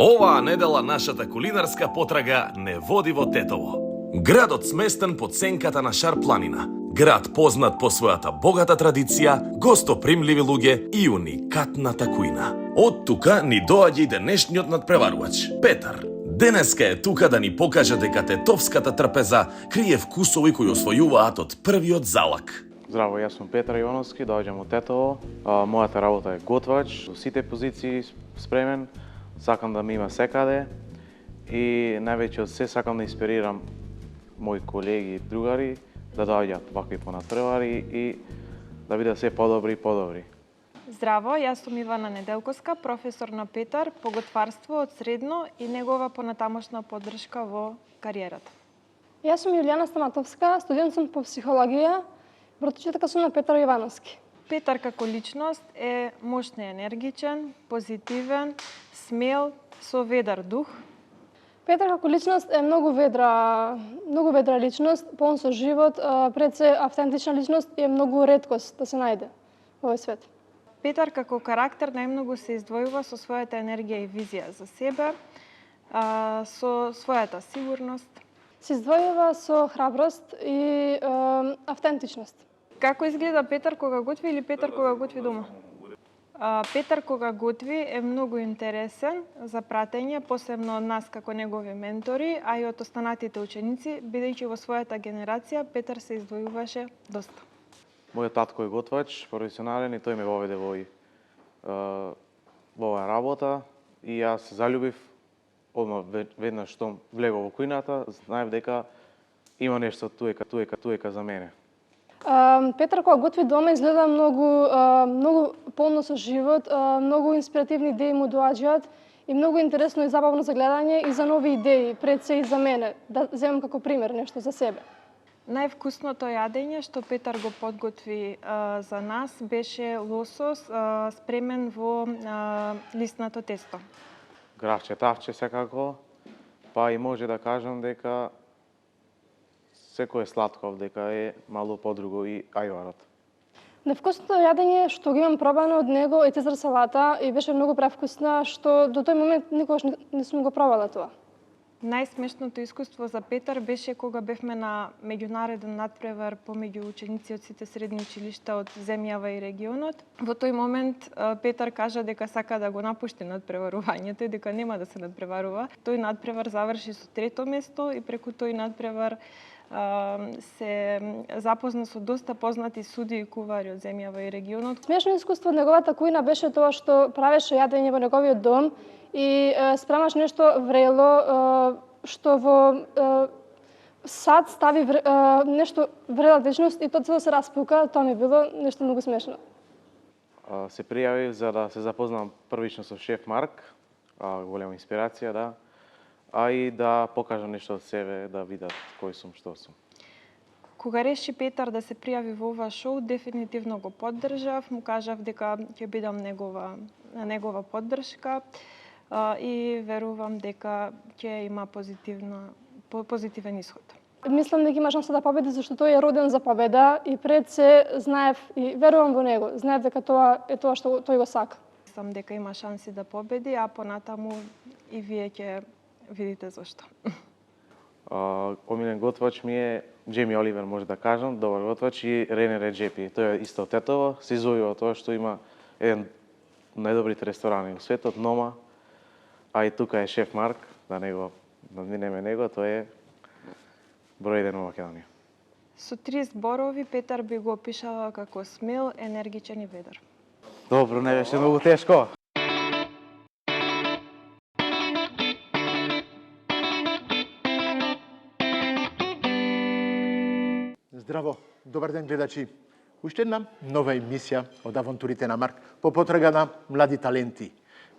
Оваа недела нашата кулинарска потрага не води во Тетово. Градот сместен под сенката на Шар планина. Град познат по својата богата традиција, гостопримливи луѓе и уникатната кујна. Од тука ни доаѓа и денешниот надпреварувач, Петар. Денеска е тука да ни покаже дека тетовската трпеза крие вкусови кои освојуваат од првиот залак. Здраво, јас сум Петар Ивановски, доаѓам од Тетово. Мојата работа е готвач, со сите позиции спремен. Сакам да ме има секаде и највеќе од се сакам да инспирирам мои колеги и другари да доаѓаат вакви понадпревари и да бидат се подобри и подобри. Здраво, јас сум Ивана Неделковска, професор на Петар по готварство од средно и негова понатамошна поддршка во кариерата. Јас сум Јулијана Стаматовска, студент сум по психологија, вротичетка сум на Петар Ивановски. Петар како личност е мощен, енергичен, позитивен, смел, со ведар дух. Петар како личност е многу ведра личност, полн со живот, пред се автентична личност и е многу реткост да се најде во овој свет. Петар како карактер најмногу се издвојува со својата енергија и визија за себе, со својата сигурност. Се издвојува со храброст и автентичност. Како изгледа Петар кога готви или Петар кога готви дома? Петар кога готви е многу интересен за пратење, посебно од нас како негови ментори, а и од останатите ученици, бидејќи во својата генерација Петар се издвојуваше доста. Мојот татко е готвач, професионален и тој ме воведе во оваа работа и јас се заљубив одма веднаш што влегов во кујната, знаев дека има нешто туека за мене. Петар кога готви дома изгледа многу полно со живот, многу инспиративни идеи му доаѓаат и многу интересно и забавно за гледање и за нови идеи, пред се и за мене, да земам како пример нешто за себе. Највкусното јадење што Петар го подготви за нас беше лосос спремен во лиснато тесто. Гравче тавче секако, па и може да кажам дека секој сладков дека е мало подруго и ајварот. Невкусното јадење што го имам пробано од него е цезар салата и беше многу превкусна, што до тој момент никогаш не сум го пробала тоа. Најсмешното искуство за Петар беше кога бевме на меѓународен надпревар помеѓу ученици од сите средни училишта од земјава и регионот. Во тој момент Петар кажа дека сака да го напушти надпреварувањето и дека нема да се надпреварува. Тој надпревар заврши со 3-то место и преку тој надпревар се запозна со доста познати судии и кувари од земјава и регионот. Смешно искуство од неговата кујна беше тоа што правеше јадење во неговиот дом и спремаш нешто врело што во сад стави нешто врела течност и тоа цело се распука. Тоа ми било нешто многу смешно. Се пријавив за да се запознам првично со шеф Марк, голема инспирација, да. А и да покажам нешто од себе, да видат кој сум, што сум. Кога реши Петар да се пријави во ова шоу, дефинитивно го поддржав, му кажав дека ќе бидам негова поддршка и верувам дека ќе има позитивен исход. Мислам дека има шанса да победи, зашто тој е роден за победа и пред се знаев и верувам во него. Знаев дека тоа е тоа што тој го сака. Мислам дека има шанси да победи, а понатаму и вие ќе видите зашто. Омилен готвач ми е Джеми Оливер, може да кажам, добар готвач, и Рене Реджепи. Тој е исто од Тетово, се извојува тоа што има еден од најдобрите ресторани во светот, Нома, а и тука е шеф Марк, да надминеме него, тој е број 1 во Македонија. Со 3 зборови Петар би го опишала како смел, енергичен и ведар. Добро, не беше многу тешко. Здраво, добар ден гледачи. Уште една нова емисија од авантурите на Марк по потрага на млади таленти.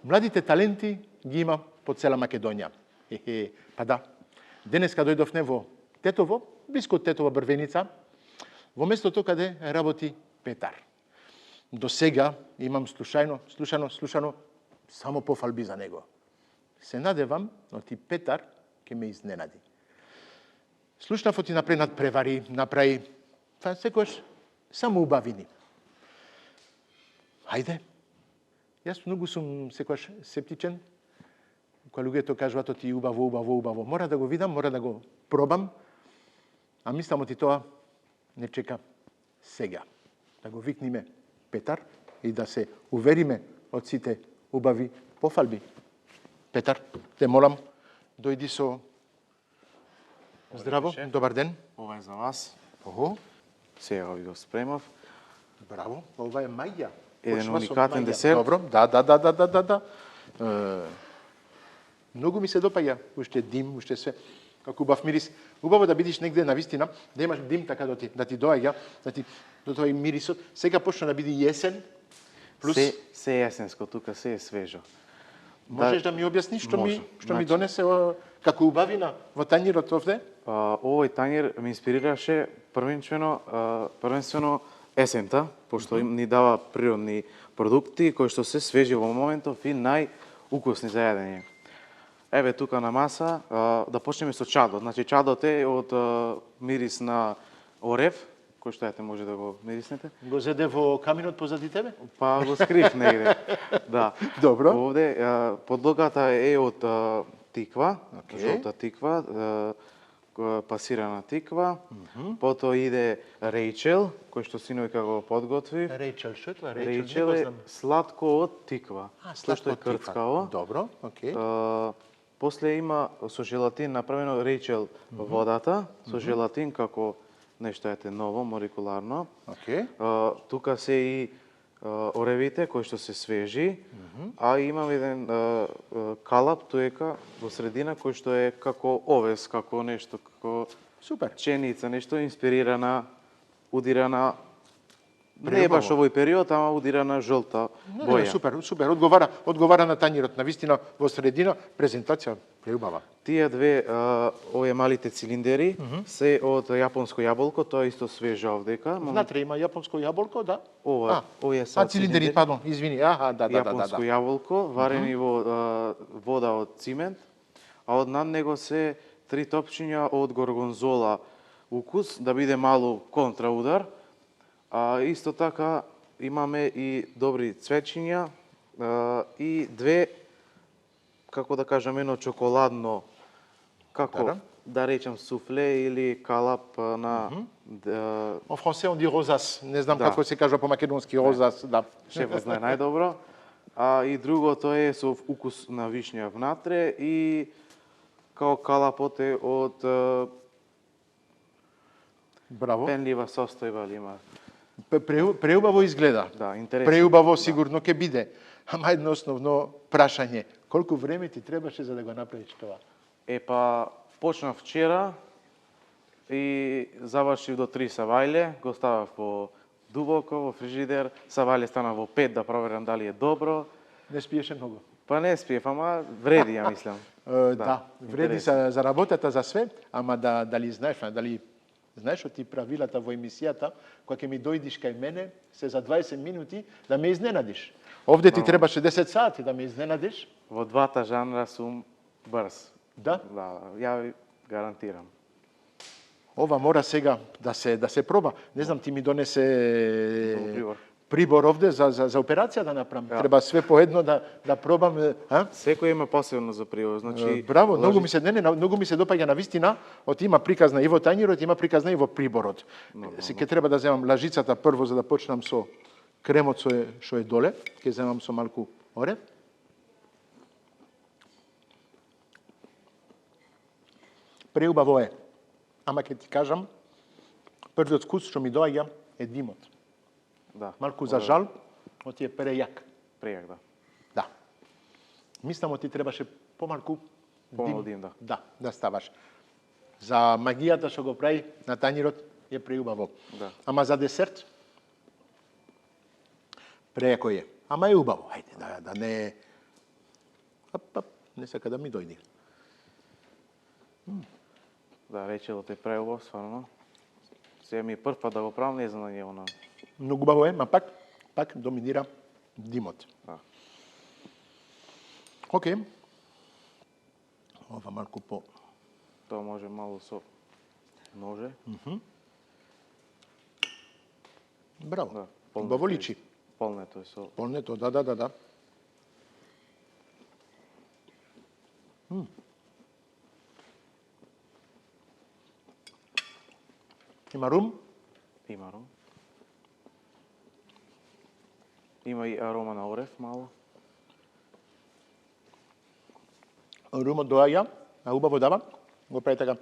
Младите таленти ги има по цела Македонија. Па да, денеска дојдовме во Тетово, блиско од Тетово Брвеница, во местото каде работи Петар. До сега имам слушано само пофалби за него. Се надевам, но ти Петар ќе ме изненади. Слушнав оти направи надпревари, направи секојаш само убавини. Хајде, јас многу сум секојаш септичен, кога луѓето кажуваат ти убаво, убаво, убаво, мора да го видам, мора да го пробам, а мислам ти тоа не чека сега. Да го викниме Петар и да се увериме од сите убави пофалби. Петар, те молам, дојди со... Здраво, добар ден. Ова е за вас. Ого, Сега ви го спремав. браво, ова е маја. Еден Почва со уникатен маја. десерт. Добро, да. Многу ми се допаѓа, уште дим, уште све. Како убав мирис. Убаво да бидиш негде на вистина, да имаш дим така да ти доаѓа, до тоа и мирисот. Сега почна да биде јесен, плюс Се есенско, тука се е свежо. можеш да ми објасниш што ми Значи- донесе како убавина во тањирот овде? Овој тањер ме инспирираше првенствено есента, пошто ни дава природни продукти кои што се свежи во моментов и најукусни за јадење. Еве тука на маса, да почнеме со чадот. Значи чадот е од мирис на орев, кој што ете може да го мириснете. Го зеде во каминот позади тебе? Па го скрив негде. Да. Добро. Овде подлогата е од тиква, Океј. жолта тиква, пасирана тиква, потоа иде рејчел, кој што синој како го подготви. Рејчел, што е тоа? Рејчел е сладко од тиква. Тоа што е крцкаво. Добро, окей. После има со желатин направено рејчел водата, со желатин како нешто ете ново, молекуларно. Окей. Тука се и оревите кои што се свежи, а имам еден калап туека во средина кој што е како овес, како нешто, како Супер. пченица, нешто инспирирана, удирана не Преубаво. баш овој период, ама удирана жолта Не, боја. супер. Одговара на тањирот. На вистина во средина презентација преубава. Тие две овие малите цилиндери се од јапонско јаболко, тоа е исто свежо овдека. Внатре има јапонско јаболко, да? Ова, овие са цилиндери, падон, извини. Аха, да. јапонско јаболко, варени во вода од цимент, а од над него се 3 топчиња од горгонзола укус, да биде малку контраудар. А исто така имаме и добри цвечиња и две, како да кажам, едно чоколадно, како да речам суфле или калап на En français on dit rosas. Не знам Да. како се кажува по македонски розас, да. шефот знае најдобро. А и другото е со укус на вишња внатре и као калапот е од Браво. пенлива состојба ли има. Преубаво изгледа. Да, интересно. Преубаво сигурно ќе биде. Ама едно основно прашање. Колку време ти требаше за да го направиш тоа? Па, почнав вчера и завршив до 3 савајле, го ставав по дубоко во фрижидер, савајле стана во 5 да проверам дали е добро. Не спиеше многу. Па не спиев, ама вреди, ја мислам. Да, вреди за работата, за све, ама дали знаеш ти правилата во емисијата, кога ќе ми дојдиш кај мене, се за 20 минути да ме изненадиш. Овде ти требаше 10 сати да ме изненадиш. Во двата жанра сум брз. Да? Да, ја ви гарантирам. Ова мора сега да се проба. Не знам, ти ми донесе Прибор. прибор овде за операција да направам. Треба све по едно да пробам, а? Секој има посебно за прибор, значи Браво, многу ми се допаѓа на вистина, има приказна и во тањирот, има приказна и во приборот. Се ќе треба да земам лажицата прво за да почнам со кремот што е доле, ќе земам со малку орев. Преубаво е. Ама ќе ти кажам, првиот вкус што ми доаѓа е димот. Да. Малку за жал, оти е прејак. Прејак, да. Да. Мислам, ти требаше помалку Помал дим, да. Да ставаш. За магијата што го прави на тањирот е преубаво. Да. Ама за десерт прејако е. Ама е убаво. Ајде, да не... не сака да ми дојди. Да, речелот е преубав, стварно. Сега ми е прв пат да го правам, не знам да него на... Многу убаво е, ма пак доминира димот. Да. Океј. Ова малку по... Тоа може мало со ноже. Браво. Да, Убаво личи. Полнето е со... Полнето, да. Има рум, Има рум. Има и арома на орев мало. румот доаѓа, а убаво дава, го прави така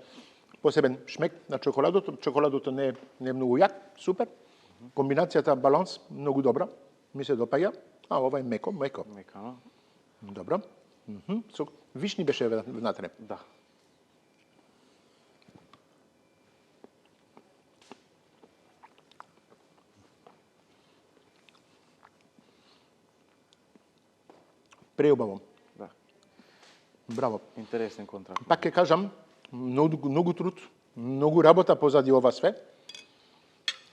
посебен шмек на чоколадото. Чоколадото не е многу јак, супер. Комбинацијата, баланс, многу добра. Ми се допаѓа. А ова е меко. Мекано. Добро. Со вишни беше внатре. Да. Преубаво. Да. Браво. Интересен контраст. Пак ќе кажам, многу труд, многу работа позади ова све.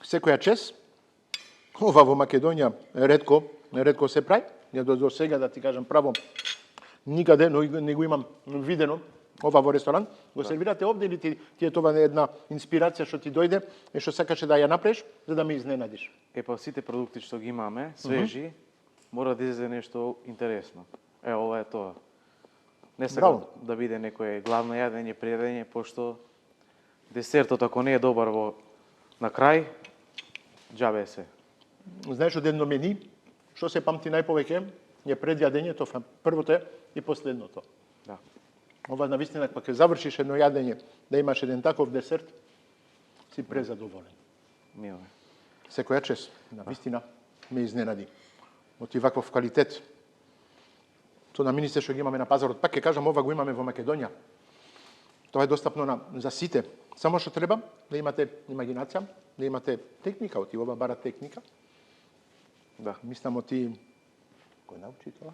Секоја чест. Ова во Македонија ретко се прави. Ја до сега да ти кажам право, никаде не го имам видено ова во ресторан. Го сервирате овде или ти е тоа една инспирација што ти дојде и што сакаше да ја направиш за да ме изненадиш? Па сите продукти што ги имаме, свежи, мора да излезе нешто интересно. Ова е тоа. Не сакам да биде некое главно јадење, пријадење, пошто десертот ако не е добар на крај, џабе се. Знаеш, од едно мени, што се памти најповеќе е предјадењето, првото е и последното. Да. Ова навистина, кога ќе завршиш едно јадење, да имаш еден таков десерт, си презадоволен. Мило е. Секоја чест, навистина, ме изненади. Од и ваков квалитет. Тоа намиристе што ги имаме на пазарот, пак ќе кажам, ова го имаме во Македонија. Тоа е достапно за сите. Само што треба да имате имагинација, да имате техника, оти ова бара техника. Да. Мислам оти кој научи тоа?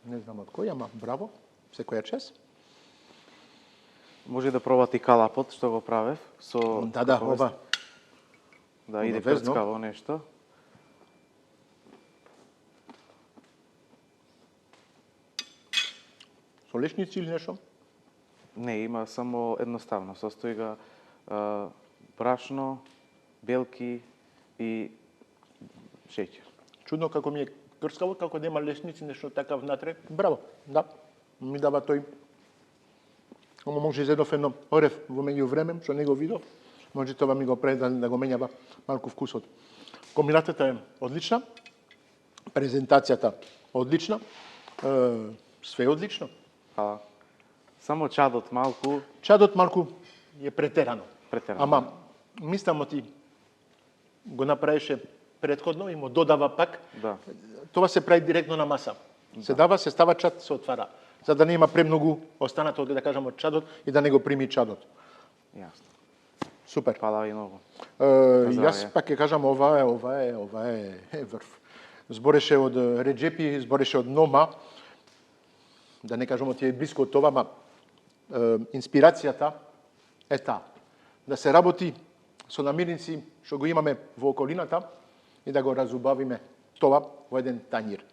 Не знам од кој, ама браво, секоја чест. Може да пробате и калапот што го правев со Да, ова. Да иде Обавезно. крцкаво нешто. Со лешници или нешто? Не, има само едноставно. Состои ga брашно, белки и шеќер. Чудно како ми е крскаво, како нема лешници, нешто така внатре. Браво, да. Ми дава тој. Ама може изедов едно орев во меѓувреме, што не го видов. Може тоа ми го прави да го менјава малку вкусот. Комбинацијата е одлична. Презентацијата одлична. Све е одлично. Фала. Само чадот малку. Чадот малку е претерано. Претерано. Ама мислам ти го направише претходно и му додава пак. Да. Тоа се прави директно на маса. Се дава, се става чад, се отвара. За да не има премногу останато, да кажам, од чадот и да не го прими чадот. Јасно. Супер. Фала и многу. Јас пак ќе кажам, ова е врв. Збореше од Реджепи, збореше од Нома, да не кажам од тие блиско од това, ма инспирацијата е таа. Да се работи со намирници што го имаме во околината и да го разубавиме тоа во еден тањир.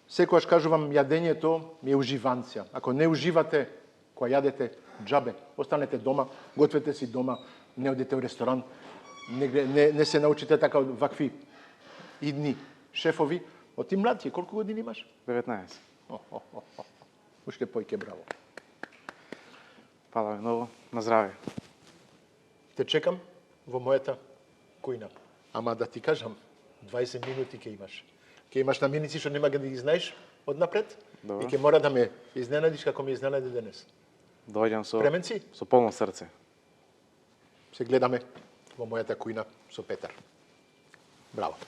Секогаш кажувам, јадењето е уживанција. Ако не уживате кога јадете, џабе, останете дома, гответе си дома, не одите во ресторан, не се научите така од вакви идни шефови. Од ти млад ти, колку години имаш? 19. Уште појке, браво. Фала многу. На здраве. Те чекам во мојата кујна. Ама да ти кажам, 20 минути ќе имаш. Ќе имаш намирници што нема да ги знаеш однапред. Добро. И ќе мора да ме изненадиш како ме изненади денес. Доаѓам Премен си? со полно срце. Се гледаме во мојата кујна со Петар. Браво.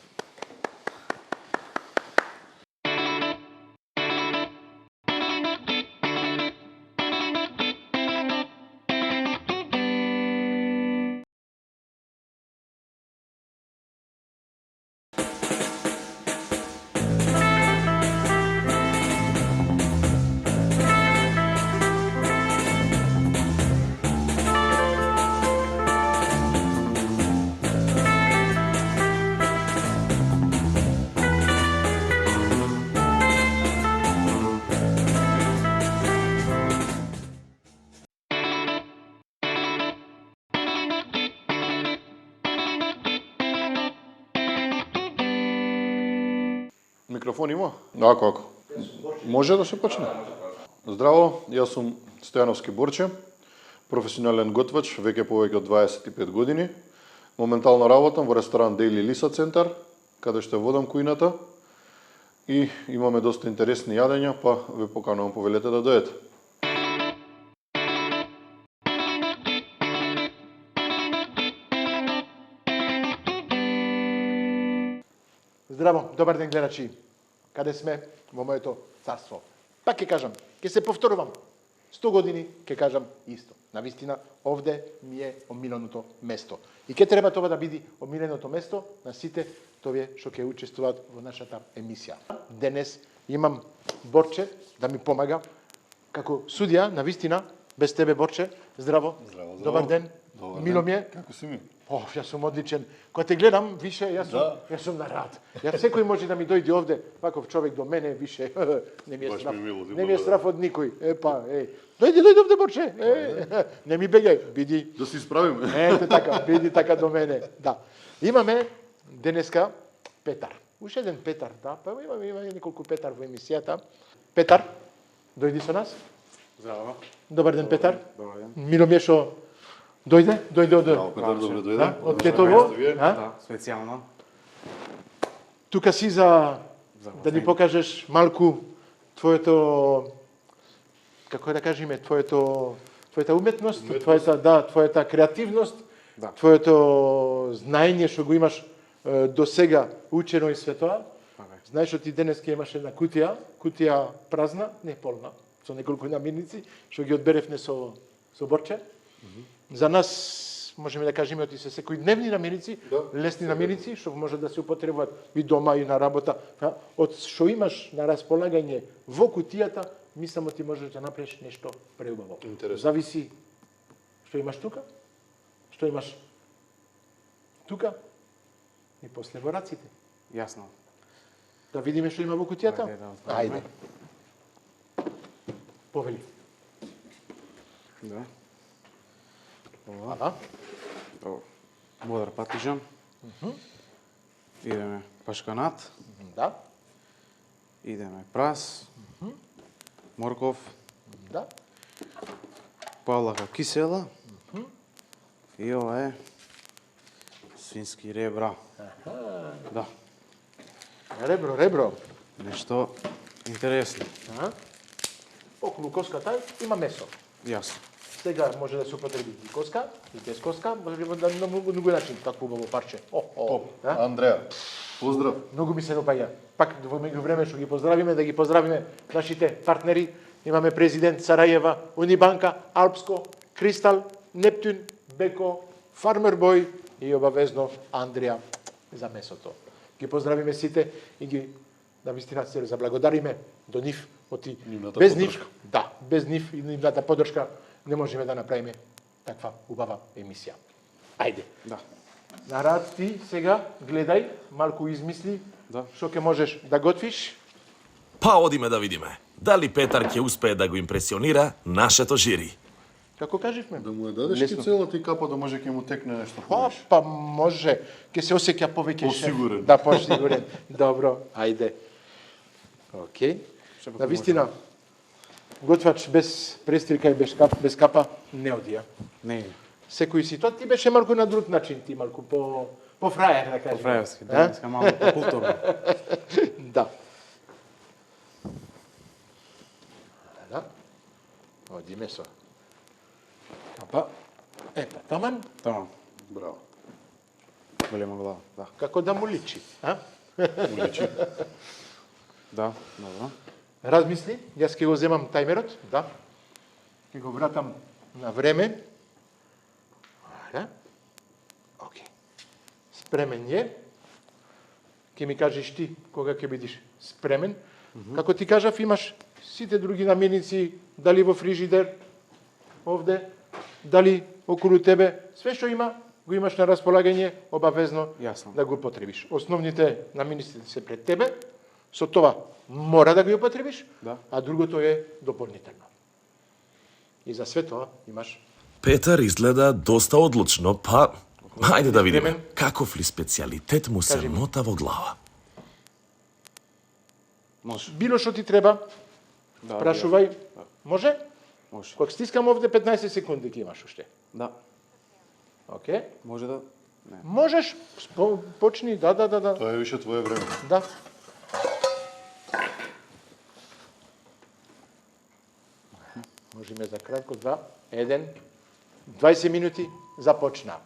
Микрофон има? Да, како? Може да се почне? Здраво, јас сум Стојановски Борче, професионален готвач, веќе повеќе од 25 години. Моментално работам во ресторан Daily Lisa Центар, каде што водам кујната и имаме доста интересни јадења, па ве поканувам, повелете да дојдете. Здраво, добар ден гледачи. Каде сме? Во моето царство. Пак ќе кажам, ќе се повторувам. 100 години ќе кажам исто. Навистина, овде ми е омиленото место. И ќе треба тоа да биде омиленото место на сите товие што ќе учествуваат во нашата емисија. Денес имам Борче да ми помага како судија, навистина, без тебе Борче. Здраво. Здраво. Добар ден. Добар Мило ден. ми е. Како си ми? Јас сум одличен. Кога те гледам, више, јас сум на рад. Јас секој може да ми дојде овде, ваков човек до мене, више, не ми е Баш страф. ми мило, ти Не ми е благодарам. страф од никој. Дојди овде, Борче. Не ми бегај, биди. Да се исправиме. Ете така, биди така до мене. Да. Имаме денеска Петар. Уште еден Петар, да. Па имаме неколку Петар во емисијата. Петар, дојди со нас. Здраво. Добар ден, Петар. Добар ден. Мило ми е што дојде од Здраво, Петар, добре дојде. Да, од Тетово. А? Да, специјално. Тука си за да ни покажеш малку твоето, како да кажеме, твојата уметност, твојата креативност, Да. твоето знаење што го имаш до сега учено и све тоа. Знаеш што ти денес ќе имаш една кутија празна, не полна, со неколку намирници, што ги одберевме со Борче. За нас можеме да кажеме оти се секојдневни намирници, лесни намирници што може да се употребуваат и дома и на работа. Од што имаш на располагање во кутијата, мислам ти можеш да направиш нешто преубаво. Интересно. Зависи што имаш тука, што имаш тука и после во раците. Јасно. Да видиме што има во кутијата? Ајде, да отвориме. Ајде. Повели. Да. Ова. Добро. Бодар патиџан. Идеме пашканат, Да. идеме прас, морков, Да. палака кисела и ова е свински ребра. Да, Ребро. нешто интересно. Околу коската има месо. Јасно. Сега може да се употреби и коска, и без коска, може да на многу начин, такво убаво парче. Андреа, поздрав. Многу ми се допаѓа. Пак во меѓувреме што ги поздравиме, да ги поздравиме нашите партнери. Имаме президент Сарајева, Унибанка, Алпско, Кристал, Нептун, Беко, Фармер Бој и обавезно Андреа за месото. Ги поздравиме сите и ги да вистина се заблагодариме до нив, оти Нивната без поддршка. нив, да, без нив и нивната поддршка не можеме да направиме таква убава емисија. Ајде. Да. На рад ти сега гледај, малку измисли Да. што ќе можеш да готвиш. Па одиме да видиме. Дали Петар ќе успее да го импресионира нашето жири. Како кажевме? Да му ја дадеш Лесно. кицелата и капа да може ќе му текне нешто Па, хубаво. па може, ќе се осеќа повеќе шеф. Посигурен. Да, посигурен. Добро, ајде. Океј. Ще На вистина, готвач без престрика и без капа не одија. Не, Секој си, тоа ти беше малку на друг начин, ти малку по фраер, да кажем. по-фраевски, А? денеска малку по-културно. Да. Да. Одиме со. Капа. Епа, таман, Тамам, Браво. голема глава, да. како да му личи. А? Уличи. Да, добро. Размисли, јас ќе го земам тајмерот, да. Ќе го вратам на време. Да. Океј. Спремен е. Ќе ми кажеш ти кога ќе бидеш спремен. Како ти кажав, имаш сите други намирници, дали во фрижидер, овде, дали околу тебе, све што има, го имаш на располагање, обавезно Јасно. да го употребиш. Основните намирници се пред тебе, со тоа мора да ги употребиш, Да. а другото е дополнително. И за све тоа имаш Петар изгледа доста одлучно, па ајде да видиме Времен. каков ли специјалитет му се Кажи ми. мота во глава. Може. било што ти треба, Да, Прашувај. Може? Може. Кога стискам овде 15 секунди ќе имаш уште. Да. Океј? Може да... Не. Можеш, почни, да. Тоа е више твое време. Да. Можеме за кратко, 2, 1, 20 минути, започна.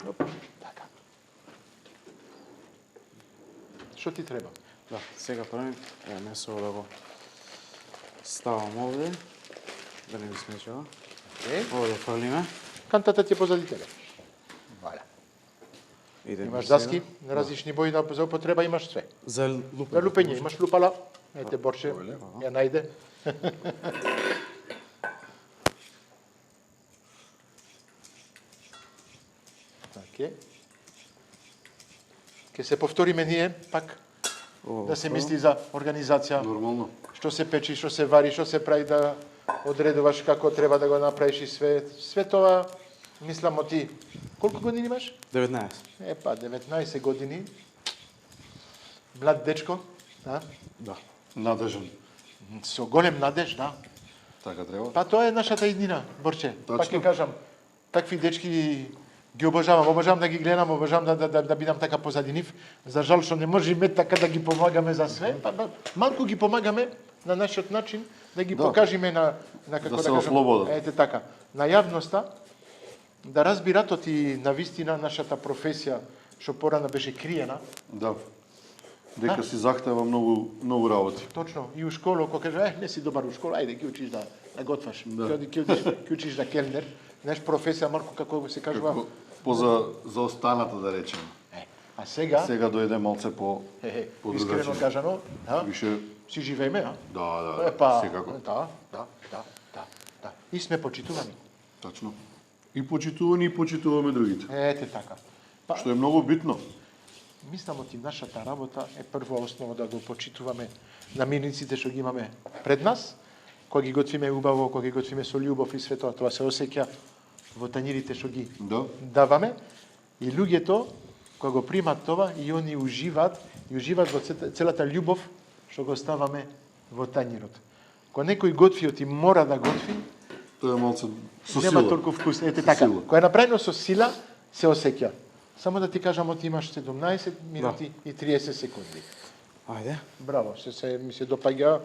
Оп, така. Што ти треба? Да, сега правим месо да го ставам овде, да не ми смечава. Океј. Ово да фрлиме. Кантата ти е позади тебе. Валя. Идеме Имаш сега. даски на различни бои за употреба, имаш све. За лупење. За лупење имаш лупала. Ете Борче, ја најде. Така. Ке се повториме ние пак да се мисли за организација, Нормално. што се печи, што се вари, што се прави, да одредуваш како треба да го направиш и све тоа. Мислам ти, колку години имаш? 19. 19 години. Млад дечко, да? Да. Надежен. Со голем надеж, да. Така треба. Па тоа е нашата иднина, Борче. Точно. Пак ќе кажам, такви дечки ги обожавам да ги гледам, обожавам да бидам така позади нив. За жал што не можеме така да ги помагаме за све, малку ги помагаме на нашиот начин, да ги покажеме на како Да се кажам, ослободат. ете така, на јавноста, да разбират и на вистина нашата професија, што порано беше криена. Да. Дека си захтева многу работи. Точно, и у школа, кога кажа, не си добар у школа, ајде ќе учиш да готваш, ќе учиш да келнер. Знаеш, професија малку како се кажува. За останата да речеме. А сега, Сега дојде малце по искрено другачи. кажано, Више си живееме, а? да, Епа, секако. да. И сме почитувани. Точно. И почитувани и почитуваме другите. Ете така. Па, Што е многу битно. мислам оти нашата работа е прва основа да го почитуваме намирниците што ги имаме пред нас, кога ги готвиме убаво, кога ги готвиме со љубов и све тоа се осеќа во тањирите што ги даваме, и луѓето кога го примат тоа и они уживаат во целата љубов што го ставаме во тањирот. Кога некој готви оти мора да готви, Тоа е малце со нема сила. толку вкус. Ете Со така, сила. кога е направено со сила, се осеќа. Само да ти кажам, оти имаш 17 минути и 30 секунди. Ајде. Браво, ми се допаѓа,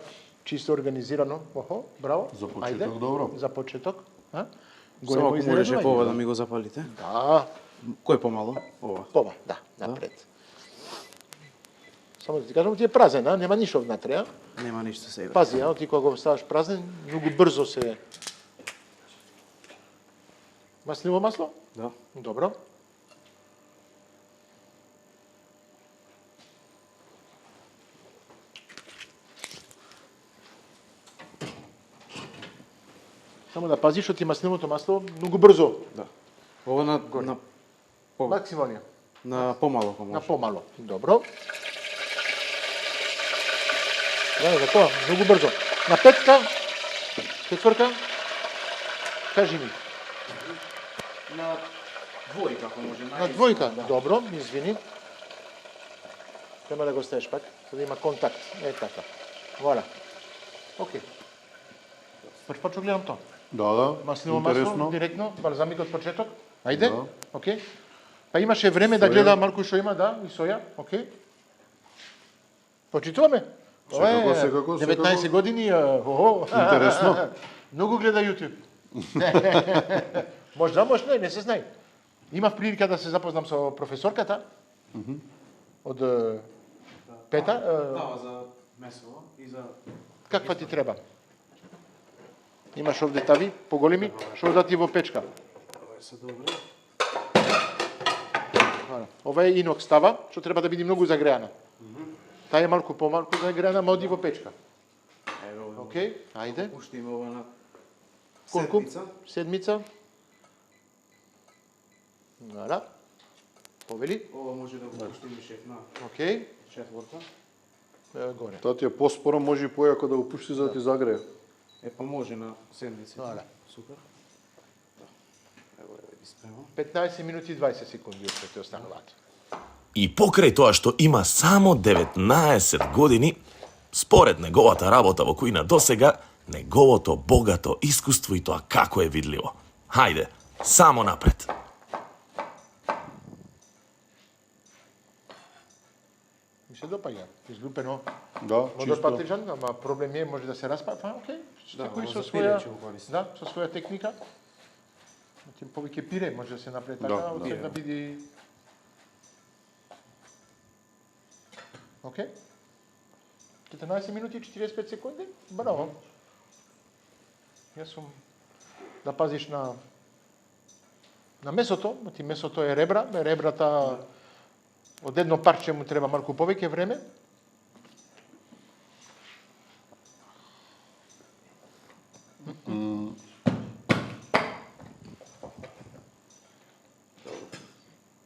чисто организирано. Охо, браво. За почеток, Ајде. добро. За почеток. А? Само ако можеше изненадување, пова да. да ми го запалите. Да, Кој помало? Ова. пова, да, напред. Само да ти кажам, ти е празен, а? Нема ништо внатре, а? Нема ништо сега. Пази, а? Ти кога го ставаш празен, многу брзо се... Масливо масло? Да. Добро. Само да пазиш, што ти масливото масло многу брзо. Да. Ова на пова. Максимално. На помало ако На може. помало. Добро. Да, за тоа, многу брзо. На петка, четврка, кажи ми. На двојка ако може. На двојка, добро, извини. Треба да го ставиш пак, за да има контакт. Е така. Вуаля. Океј. Прв пат што гледам тоа. Да, Маслиново масло, интересно. директно, балзамик од почеток. Ајде, Да. океј. Па имаше време да Соја. гледа малку што има, да, и соја, океј. Почитуваме. Ова е Секако, 19 години, охо. Интересно. Многу гледа YouTube. Можда, можда, не се знае. Имав прилика да се запознам со професорката од Пета. Дава за месово и за Каква ти треба? Имаш овде тави, поголеми, што да ти во печка. ова се добро. Ова е инокс тава, што треба да биде многу загреана. Таа е малку помалку загреана, ма оди во печка. Еве ова. Океј, ајде. Уште има ова на Колку? седмица. Седмица. Вала. Повели. Ова може да го пуштиме шеф на Океј. четворка. Горе. Тоа ти е поспоро, може и појако да го пушти за да ти загрее. Е па може на седмица. Вала. Супер. Да. Ево е. 15 минути и 20 секунди уште ти остануваат. И покрај тоа што има само 19 години, според неговата работа во кујна досега, неговото богато искуство и тоа како е видливо. Хајде, само напред. Ми се допаѓа. Излупено Да, водор чисто. патличан, ама проблем е може да се распа. Окей. Секој со своја со своја техника. Тим повеќе пире може да се направи така, Да, од да биде. Окей. 14 минути и 45 секунди. Браво. Јас сум да пазиш на месото, ти месото е ребра, ребрата од едно парче му треба малку повеќе време.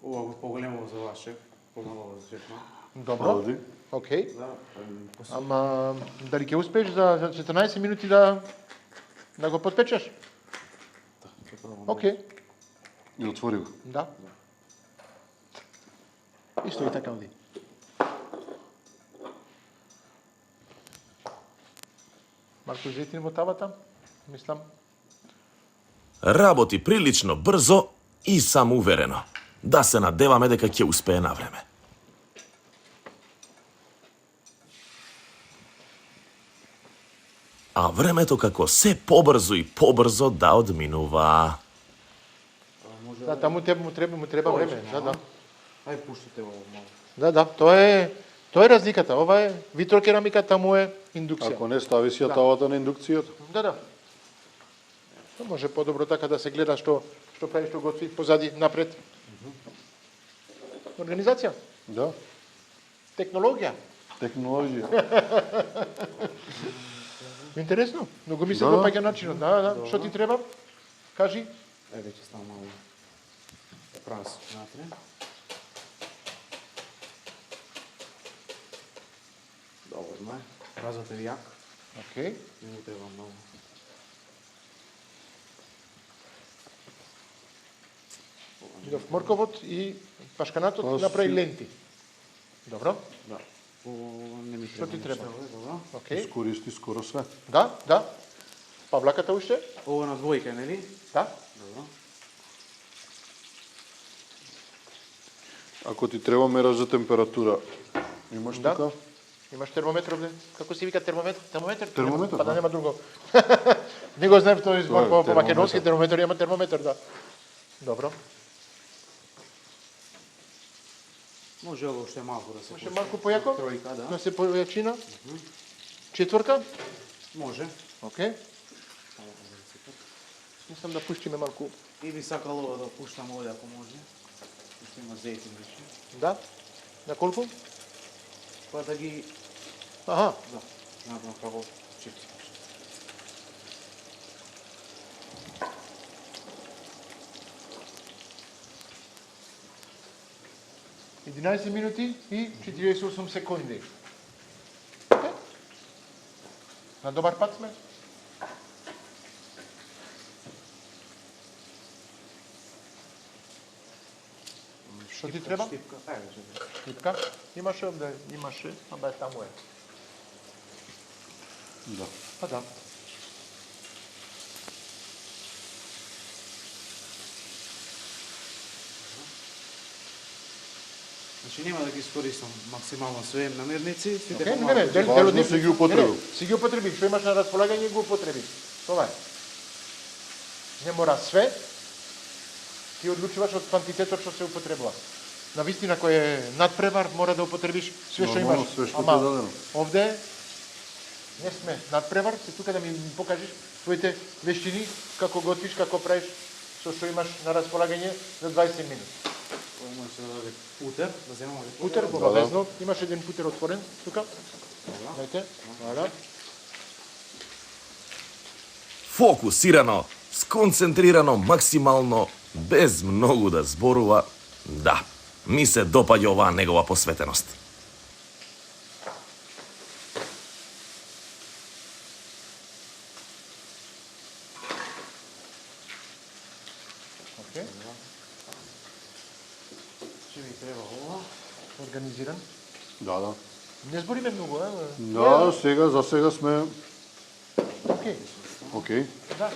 Ова го поголемо за вас, шеф. Помало за шеф. Добро. Оди. Окей. Ама дали ќе успееш за 14 минути да го подпечеш? Окей. И отвори го. Да. Исто и така оди. Марко зетин во табата, мислам. Работи прилично брзо и самоуверено. Да се надеваме дека ќе успее на време. А времето како се побрзо и побрзо да одминува. Да, таму му треба време. Да, да. Ај пуштате ово малку. Да, тоа е разликата. Ова е витрокерамика, таму е индукција. Ако не стави си ја тавата на индукцијата. Да. Може подобро така да се гледа што прави, што готви, позади, напред. Организација, Да. технологија. Технологија. Интересно, многу ми се Да. допаѓа начинот. Да. Што ти треба? Кажи. Веќе става малку прас натре. Доволно е. Разот е јак. Окей. Не му треба многу. Идов морковот и пашканатот Тоа направи си- ленти. Добро? Да. Ова не ми Што треба. ти треба? ништо, добро. Окей. Искористи скоро све. Да. Павлаката уште? Ова на двојка, нели? Да. Добро. Ако ти треба мераш за температура, имаш Да. тука? Имаш термометр овде? Како се вика термометр? Термометр? Термометр, Па да да. нема друго. Не го знаев тој збор Тоа е по македонски термометр. термометр, има термометр, да. Добро. Може ово уште малку да се Може пушти. малку појако? Тројка, да. Да се појачина? Четворка? Може. Окей. Мислам да пуштиме малку. И би сакал ова да пуштам овде ако може. Уште има зејтин више. Да. На колку? Па да ги Аха. да, направам како чипси. 11 минути и 48 секунди. Окей. На добар пат сме? Што ти треба? Штипка. Ајде, Липка? Имаше овде, имаше, ама таму е. Да. Па да. Значи нема да ги искористам максимално све намирници, сите Окей, помалку. не, Важно делот си ги употребил. Не, си ги употреби, што имаш на располагање го употреби. Тоа е. Не мора све. Ти одлучуваш од квантитетот што се употребува. На вистина кој е надпревар мора да употребиш све што Нормално, имаш. све што ти е дадено. Овде не сме надпревар, си тука да ми покажеш твоите вештини, како готвиш, како правиш со што имаш на располагање за 20 минути. Ова може да даде путер, да земаме Путер, обавезно, имаш еден путер отворен тука. Дајте. Вала. Фокусирано, сконцентрирано, максимално, без многу да зборува. Да, ми се допаѓа оваа негова посветеност. Окей. организиран. Да. Не збориме многу, а? Да, за сега сме Океј. окей. Да.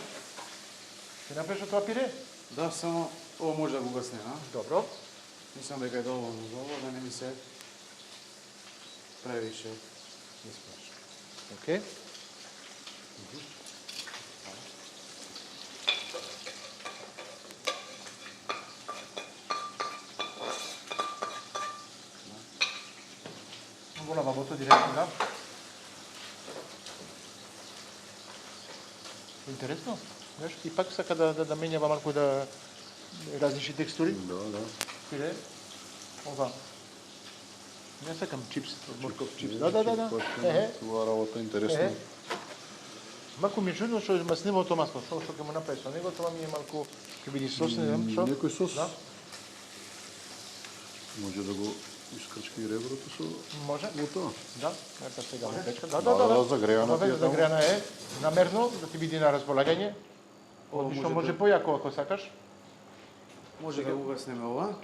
Ќе направиш тоа пире? Да, само ово може да го гасне, а? Добро. Мислам дека е доволно за ово, да не ми се превише испраша. Океј. Вола бабото директно, да. Интересно. Знаеш, и пак сака да менјава малку да различни текстури. Да. Пире. Ова. Не сакам чипс, морков чипс. Да. Тоа работа интересна. Малку ми е чудно што ма снима тоа масло, што ќе му направи со него, тоа ми е малку ќе биде сос, не знам што. Некој сос? Да. Може да го искрчки реброто со Може? тоа. Да, ето сега ме печка. Да, загреана Ова ти е веќе таму. загреана е, намерно, да ти биде на располагање. Одлично може појако ако сакаш. Може да го гаснеме ова?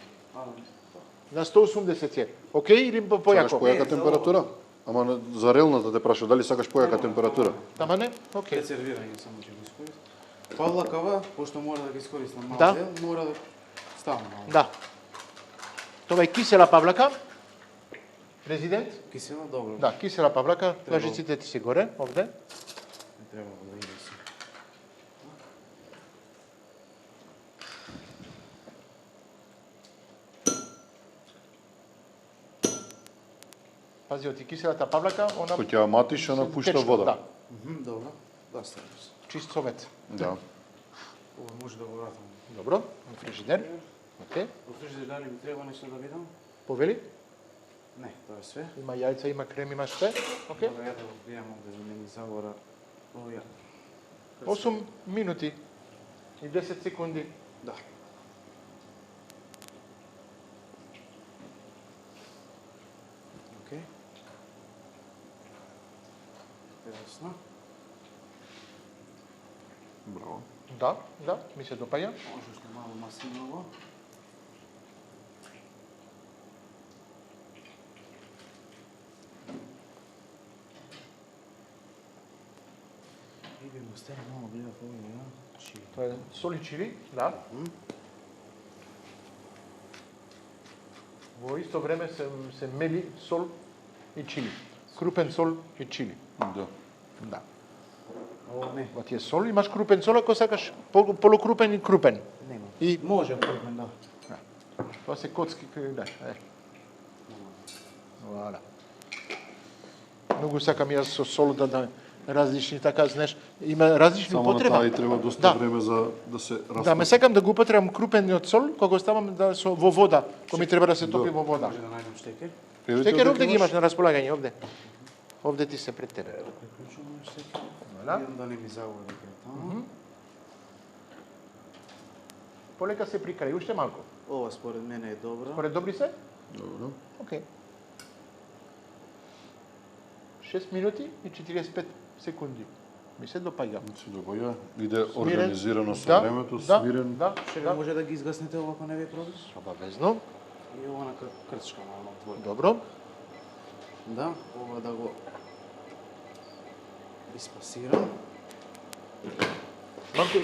На 180 е. Океј или Сакаш појако? појака температура? Ама за релната те праша, дали сакаш појака температура? Тама не? Пред Океј. сервирање само ќе го искористам. Павлакава, пошто мора да ги искористам мал Да. дел, мора да ставам мал. Да. Тоа е кисела павлака. Президент? Кисела, добро. Да, кисела павлака. Лажиците ти се горе, овде. Не треба да иде се. Пази, оти киселата павлака, она Кој ќе ја матиш, она пушта течка, вода. Да, Добро. Да, ставам се. чист совет. Да. Ова може да го вратам. Добро, на фрижидер. Океј. Во фрижидер дали ми треба нешто да видам? Повели? Не, тоа е све. Има јајца, има крем, има све. Океј. Добро, ја да го гледам овде да не ми загора. Овоја. 8 минути и 10 секунди. Да. Океј. Прекрасно. Браво. Да, ми се допаѓа. Може уште мало маслиново. И би му стара мало гледав овој, чили. Тоа е сол и чили, да. Во исто време се мели сол и чили. Крупен сол и чили. Да. Да. Ово не. Во тие сол имаш крупен сол, ако сакаш полукрупен и крупен. Нема. И Може крупен, да. тоа се коцки, да. Вала. Многу сакам јас со сол да различни така, знаеш, има различни Само на употреба. таа и треба доста Да. време за да се Да, распа. ме сакам да го употребам крупениот сол, кога ставам да во вода, кога ми треба да се топи во вода. Може да најдем штекер. Штекер овде ги имаш на располагање, овде. Овде ти се пред тебе. Приклучуваме штекер. Вала. Видам да не ми загора дека е таму. Полека се прикрај, уште малку. Ова според мене е добро. Според добри се? Добро. Океј. 6 минути и 45 секунди. Ми се допаѓа. Се догаѓа, иде организирано со Да, времето, да, смирен. Да, Шега може да ги изгаснете ова ако не ви пробиш? обавезно. И ова на крчка мало отвори. Добро. Да, ова да го испасирам. Малку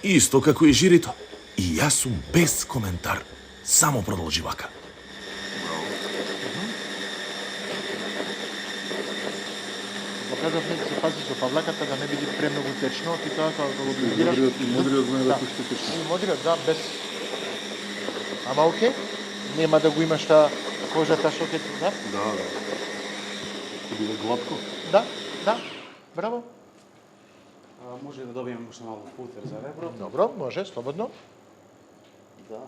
Исто како и жирито. И јас сум без коментар. Само продолжи вака. покажав нека се пази со павлаката да не биде премногу течно, ти тоа кога го блендираш. Мудриот знае Да. да пушти течно. И модриот, да, без... Ама окей, нема да го имаш таа кожата што ќе... Да, Да. Ќе биде гладко. да, браво. Може да добиеме уште малку пултер за ребро. Добро, може, слободно. Да.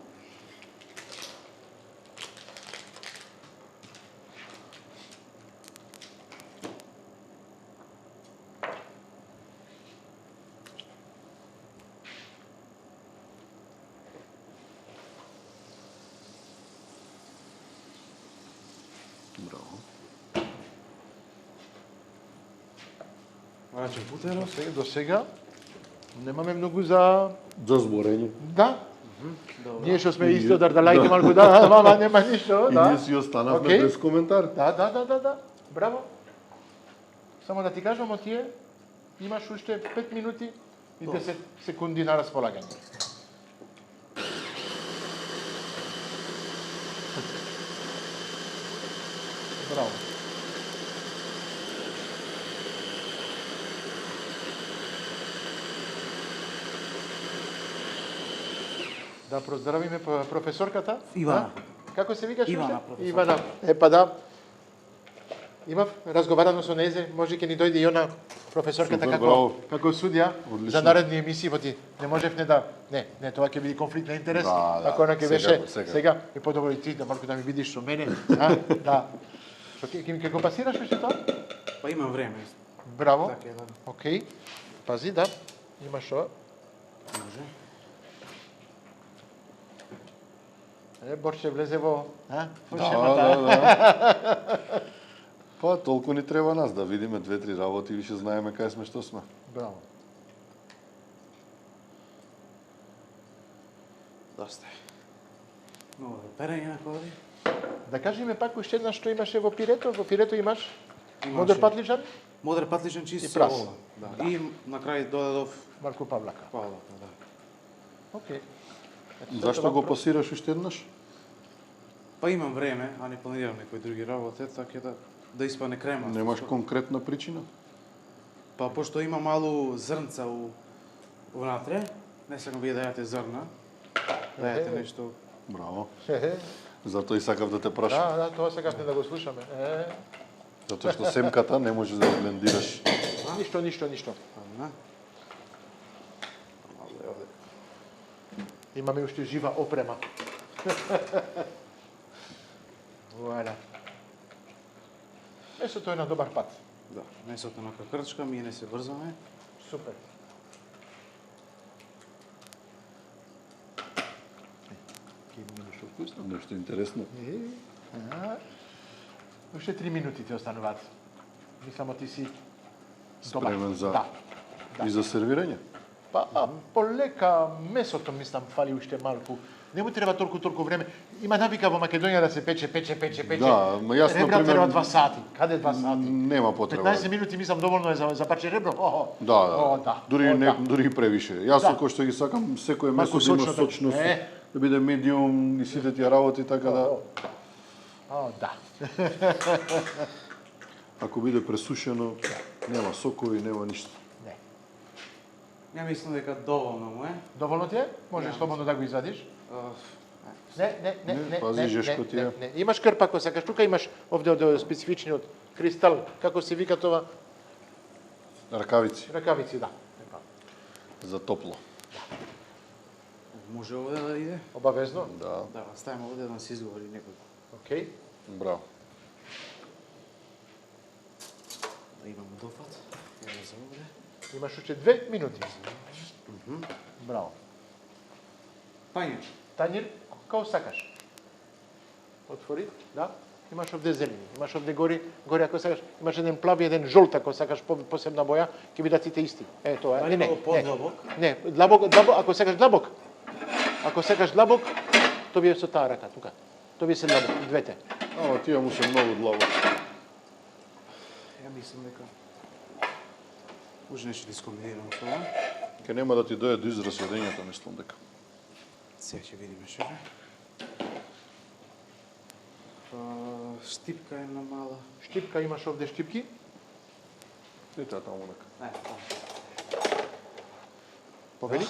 Браво. Врачам пултерот. До сега немаме многу за... За зборење. Да, Ние што сме исто дардалајки малку, да, мама, нема ништо, И да. ние си останавме Океј. без коментар. Да. Браво. Само да ти кажам, тие имаш уште 5 минути и 10 секунди на располагање. Браво. Да поздравиме професорката. Ивана. А? Како се викаш? Ивана, уште? професорка. Ивана. Епа да. Имав разговарано со незе, може ќе ни дојде и она професорката Супер, како браво. како судија Одлично. за наредни емисии, воти не можевме да не, тоа ќе биде конфликт на интерес. Да, Ако она ќе беше секако. сега е подобро и ти да малку да ми видиш со мене, да. Што ќе го пасираш уште тоа? Па имам време. Браво. Така е, да. Океј. Пази, да. Имаш ова. Може. Борче влезе во, во Да, шемата. да. Па толку ни треба нас да видиме 2-3 работи и више знаеме кај сме, што сме. Браво. Доста е. Много перење на коди. Да кажеме пак уште една што имаше во пирето. Во пирето имаш Имаше. модер патличан, Модер патличен чист И со прас. ова. Да. И на крај додадов Марко Павлака. палата, да. Океј. Зашто го пасираш уште еднаш? Па имам време, а не планирам некои други работи, така да испане крема. Немаш конкретна причина? Па пошто има малу зрнца внатре, не сакам вие да јадете зрна, да јадете нешто. Браво. Затоа и сакав да те прашам. Да, тоа сакавме да го слушаме. Затоа што семката не можеш да ја блендираш. Ништо. Па, на. Имаме уште жива опрема. Вуаля. Месото е на добар пат. Да, месото на какрчка, ние не се врзаме. Супер. Ке ми нешто вкусно. Нешто интересно. Уште 3 минути ти остануваат. Мислам, ти си Спремен за Да. и за сервирање. Па, полека месото, мислам, фали уште малку. Не му треба толку време. Има навика во Македонија да се пече. Да, ма јас, Ребра например, треба 2 сати. Каде 2 сати? Нема потреба. 15 минути мислам доволно е за парче ребро. Да. Дури и превише. Јас Да. кој што ги сакам секое месо Малку да има сочно, сочност, е. да биде медиум и сите тие работи така да Да. ако биде пресушено нема сокови, нема ништо. Не. Ја мислам дека доволно му е. Доволно ти е? Можеш слободно да го извадиш. Не. Пази, жешко ти е. Не. Имаш крпа ако сакаш. Тука имаш овде од специфичниот кристал. Како се вика тоа? Ракавици Ракавици, да. за топло. Може овде да иде? Обавезно. Да, Да, ставаме овде да се изговори некој. Океј. браво. Да имаме дофат. Ево за овде. Имаш уште 2 минути. Браво. Пање. Тањир, како сакаш. Отвори, да. Имаш овде зелени, имаш овде гори ако сакаш. Имаш еден плав и еден жолт ако сакаш посебна боја, ќе бидат сите исти. Тоа. Дали много подлабок? Не, длабок, ако сакаш длабок. Ако сакаш длабок, тоа би е со таа рака тука. Тоа би се длабок, двете. Ама тие му се многу длабоки. Ја мислам дека може нешто да искомбинираме со ова. Ке нема да ти дојде до израз јадењето, мислам дека. Сега ќе видиме што е. Штипка една мала. Штипка, имаш овде штипки. И тоа таму нека. Не, Повели.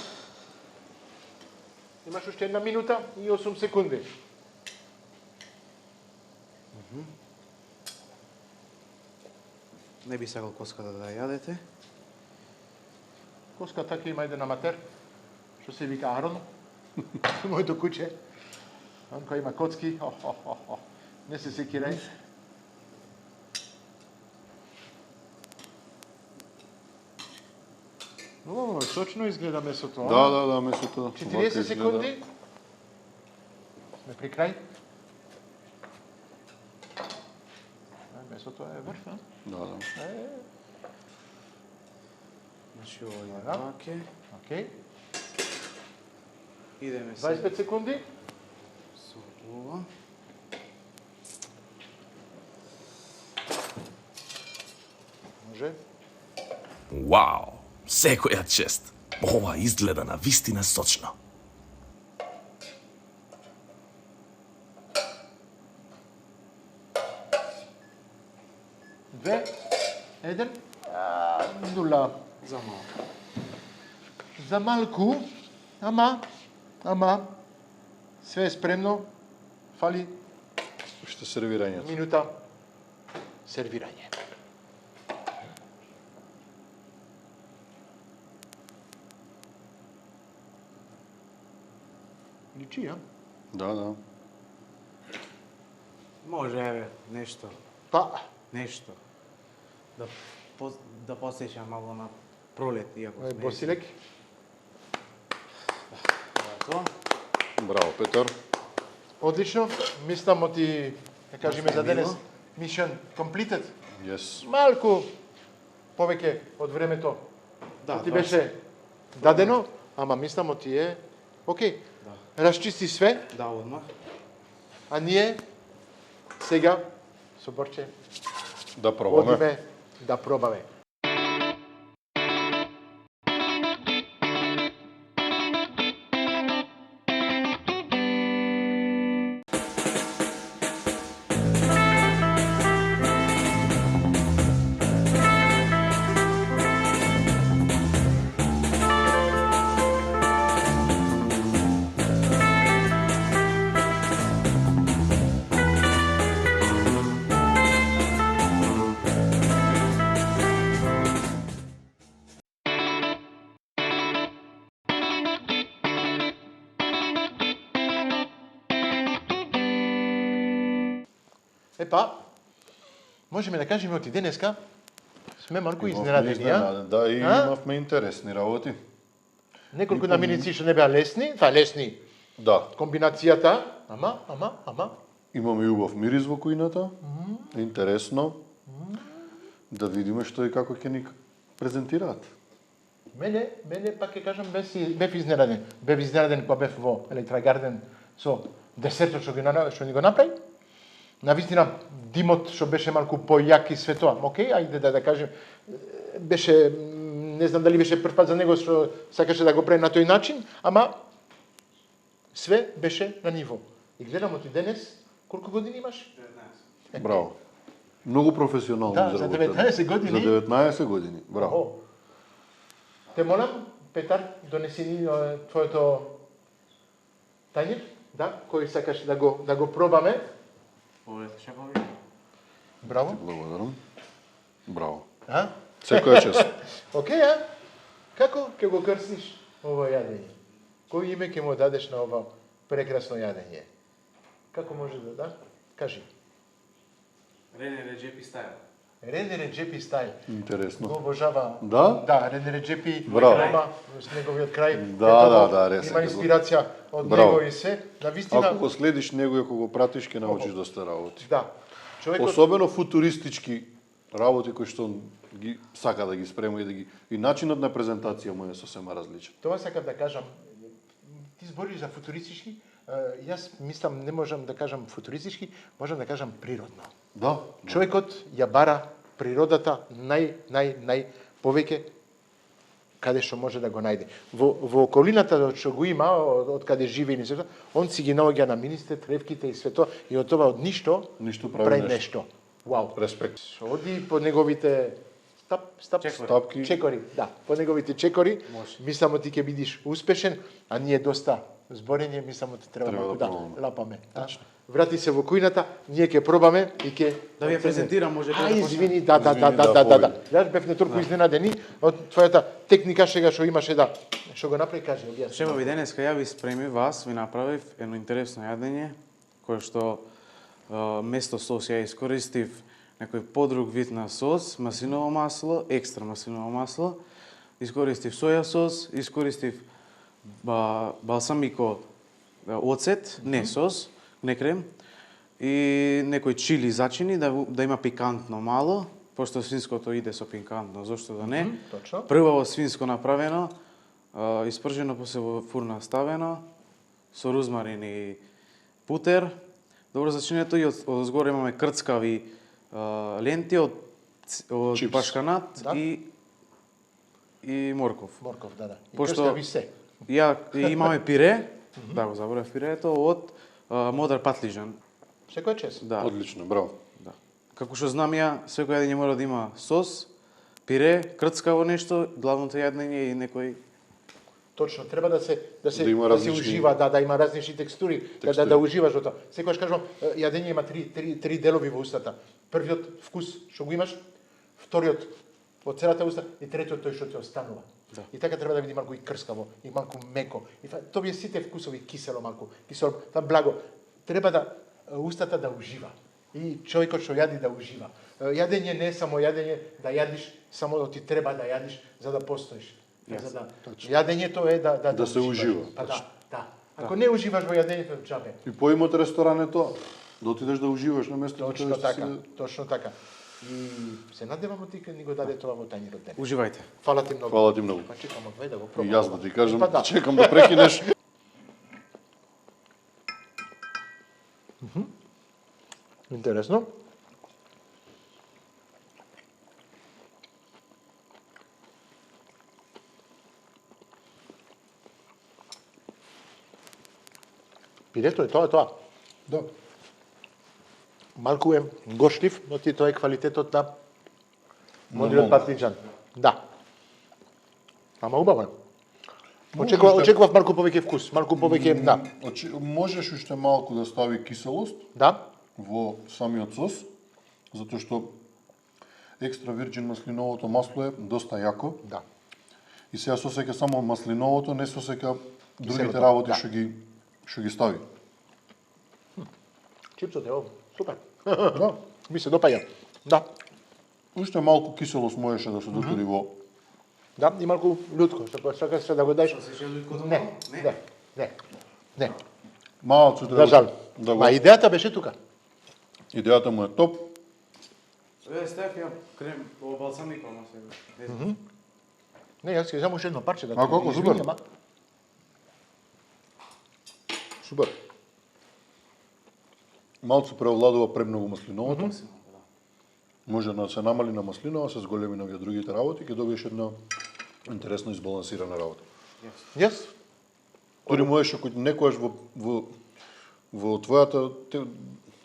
Имаш уште 1 минута и 8 секунди. не би сакал коската да ја јадете. Коска така има еден аматер, што се вика Арон. Моето куче. Он кој има коцки. Не се секирај. Точно изгледа месото. Да, месото. 40 секунди. Сме при крај. Месото е врв, Да. Значи ова е ваке. Океј. Идеме се 25 секунди. со ова. Може. Вау! Секоја чест! Ова изгледа на вистина сочно. Две, еден, нула. За малку. За малку, ама, све е спремно, фали Уште сервирањето. минута сервирање. Личи, а? Да. Може, еве, нешто. Па, Нешто. Да, да посеќам малку на пролет, иако е сме Босилек. тоа. Браво, Петар. Одлично. Мислам ти, да кажеме за денес, mission completed. Yes. Малку повеќе од времето Да, ти тоа беше дадено, ама мислам ти е окей. Расчисти све, Да, одмах. а ние сега со Борче Да пробаме. одиме да пробаме. Епа, можеме да кажеме оти денеска сме малку изненадени, а? Да, и А? имавме интересни работи. Неколку намирници што не беа лесни, лесни Да, комбинацијата, ама, имаме и убав мирис во кујната. Интересно. Да видиме што и како ќе ни презентираат. мене пак ќе кажам бев изненаден. Бев изненаден кога бев во Електрагарден со десертот што ни го направи. Навистина димот што беше малку појак и све тоа. Океј, ајде да кажем, беше не знам дали беше прв пат за него што сакаше да го прави на тој начин, ама све беше на ниво. И гледам оти денес, колку години имаш? 19. Браво. Многу професионално Да, за изработено. 19 години. За 19 години. Браво. О. Те молам, Петар, донеси ни твоето тањер, да, кој сакаш да го пробаме. Повете шефови. Браво. Благодарам. Браво. А? Секоја чест. Океј, а? Како ќе го крстиш ово јадење? Кој име ќе му дадеш на ова прекрасно јадење? Како може да? Кажи. Рене Реджепи стайл. Рене Реджепи стайл. Интересно. Го обожава. Да? Да, Рене Реджепи, Браво. Рома, с неговиот крај. Да, ресек Има го. инспирација од Браво. него и се. Навистина, Ако го следиш него и ако го пратиш, ќе научиш доста работи. да. Човекот Особено футуристички работи кои што он ги сака да ги спрема и начинот на презентација му е сосема различен. Тоа сакам да кажам, ти збориш за футуристички, јас мислам не можам да кажам футуристички, можам да кажам природно. Да. Човекот ја бара природата нај повеќе каде што може да го најде. Во околината што го има, од каде живее и сето, он си ги наоѓа на министе, тревките и свето и од тоа од ништо Ништо прави прави нешто. Вау. Респект. Оди по неговите Стапки. чекори, да, по неговите чекори, Може. мислам ти ќе бидиш успешен, а ние доста зборење, мислам ти треба Треба малку да да пробаме. лапаме. Врати се во кујната, ние ќе пробаме и ќе Да ви ја презентирам, може А, да извини, да. Извини, да, Јас бев нетолку изненадени од твојата техника сега што имаше да што го направи, кажи, објасни. Шефови, денеска ја ви спремив вас, ви направив едно интересно јадење, кое што место сос ја искористив некој подруг вид на сос, маслиново масло, екстра маслиново масло, искористив соја сос, искористив балсамико оцет, не сос, не крем, и некој чили зачини да има пикантно мало, пошто свинското иде со пикантно, зошто да не? Точно. Прво свинско направено, испржено, после во фурна ставено, со рузмарин и путер. Добро зачинето и од згоре имаме крцкави ленти од Чипс. пашканат Да. и морков. Морков, да. И Пошто- кршкави се. И имаме пире, да го заборав пиреето од модар патлижан. Секој чест. Да. Одлично, браво. Да. Како што знам ја, секој јадење мора да има сос, пире, крцкаво нешто, главното јадење и некој Точно, треба да се Да има да се различни- ужива, да има различни текстури, да уживаш во тоа. Секогаш кажувам, јадење има три делови во устата. Првиот вкус што го имаш, вториот од целата уста и третиот тој што ти останува. Да. И така треба да биде малку и крскаво, и малку меко. И тоа е сите вкусови, кисело малку, кисело, тоа благо. Треба да устата да ужива. И човекот што јади да ужива. Јадење не е само јадење да јадиш, само да ти треба да јадиш за да постоиш. За да, јадењето е да се ужива. Па да. Ако не уживаш во јадењето, џабе. И поимот ресторан е тоа. Да отидеш да уживаш на место Точно така, точно така. И се надевам ти ни го даде тоа во тајнирот ден. уживајте. Фала ти многу. Фала ти многу. Па чекам одвај да го И пробам. јас да ти кажам, Па да. чекам да прекинеш. Интересно. Пирето е тоа. Да. Малку е гошлив, но ти тоа е квалитетот на модриот Нормално. патлиџан. Да. Ама убаво е. Можеш Очекував малку повеќе вкус, малку повеќе, да. Можеш уште малку да стави киселост Да? во самиот сос, затоа што екстра вирџин маслиновото масло е доста јако. Да. И сега сосеќа само маслиновото, не сосеќа другите Киселото, работи да. што ги стави. Чипсот е ово. Супер. Да. Ми се допаѓа. Да. Уште малку киселост можеше да се дотури во. Да, и малку лутко, што сакаш да го даеш. Не. Не. Малку За жал. да го. Ма идејата беше тука. Идејата му е топ. Стеф, ја крем, ово балсамико, ама сега. Не, јас ќе земам уште едно парче да. А, како, извини, супер. ама Супер. Малку преовладува премногу маслиновото. Може да се намали на маслинова, се зголеми на овие другите работи, ќе добиеш една интересно избалансирана работа. Јас Дури можеш ако некојаш во твојата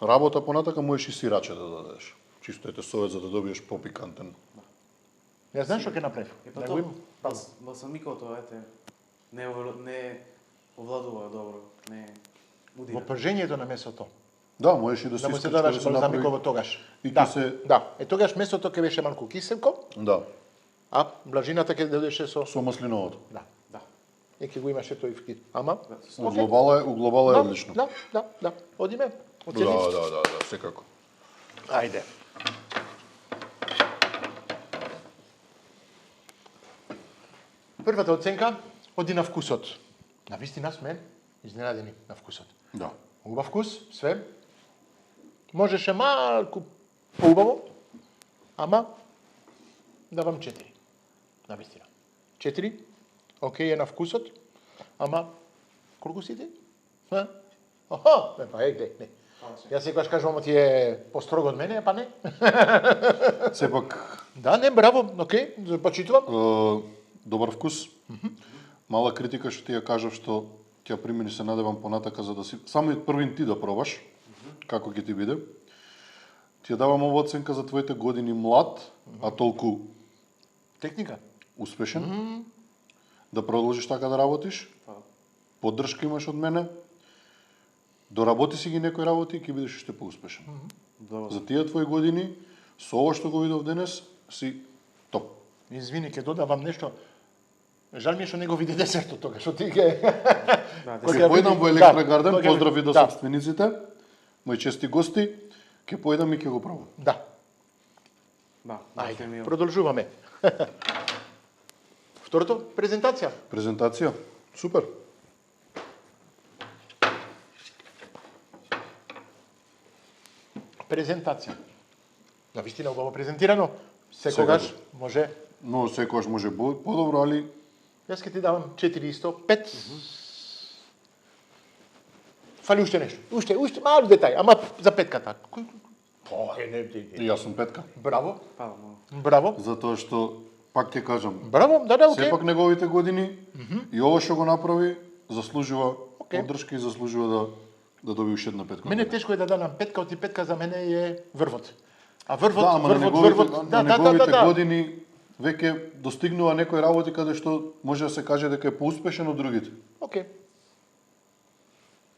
работа понатака можеш и сираче да дадеш. Чисто ете совет за да добиеш попикантен. Јас знаеш што ќе направив? Е, па Да тоа, го имам. балсамикото, ете, не овладува добро, не Во удира. пржењето на месото. Да, можеш и да се Да му се искричка, додаш да се направи. балзамиково тогаш. И Да, ќе се да. Е тогаш месото ќе беше малку киселко, да, а блажината ќе додеше со со маслиновото. да. Да. И ќе го имаше тој вкус. Ама Углобала е одлично. Да. Одиме. Да, Оцени. секако. Ајде. Првата оценка оди на вкусот. Навистина сме изненадени на вкусот. Да. Убав вкус, све. Можеше малку поубаво, ама давам 4. Навистина. 4. Океј е на вкусот, ама колку си ти? Ха? Охо, па не. Јас секогаш кажувам ти е построго од мене, па не. Сепак Да, не, браво, окей, почитувам. добар вкус. Мала критика што ти ја кажав што ќе ја примени се надевам понатака за да си само и првин ти да пробаш како ќе ти биде. Ти ја давам ова оценка за твоите години млад, а толку Техника. успешен. Да продолжиш така да работиш. Поддршка имаш од мене. Доработи си ги некои работи и ќе бидеш уште поуспешен. За тие твои години, со ова што го видов денес, си топ. Извини, ќе додавам нешто. Жал ми е што не го види десертот тога, што ти ќе... Ќе појдам во Електрогарден, кога- поздрави до да. собствениците, мои чести гости, ќе појдам и ќе го пробам. Да, Да, ајде, ми продолжуваме. Второто, презентација. Презентација, супер. Презентација. Навистина убаво презентирано. Секогаш може. Но секогаш може подобро, али Јас ќе ти давам 4 исто, 5. Фали уште нешто. Уште мал детај, ама за петката. И јас сум петка. Браво. Фала многу. Браво. Затоа што пак ќе кажам, Браво, да, окей. сепак неговите години и ова што го направи заслужува Окей. поддршка и заслужува да доби уште една петка. Мене тешко е да дадам петка, оти петка за мене е врвот. А врвот, Да, ама на неговите години веќе достигнува некои работи каде што може да се каже дека е поуспешен од другите. Окей.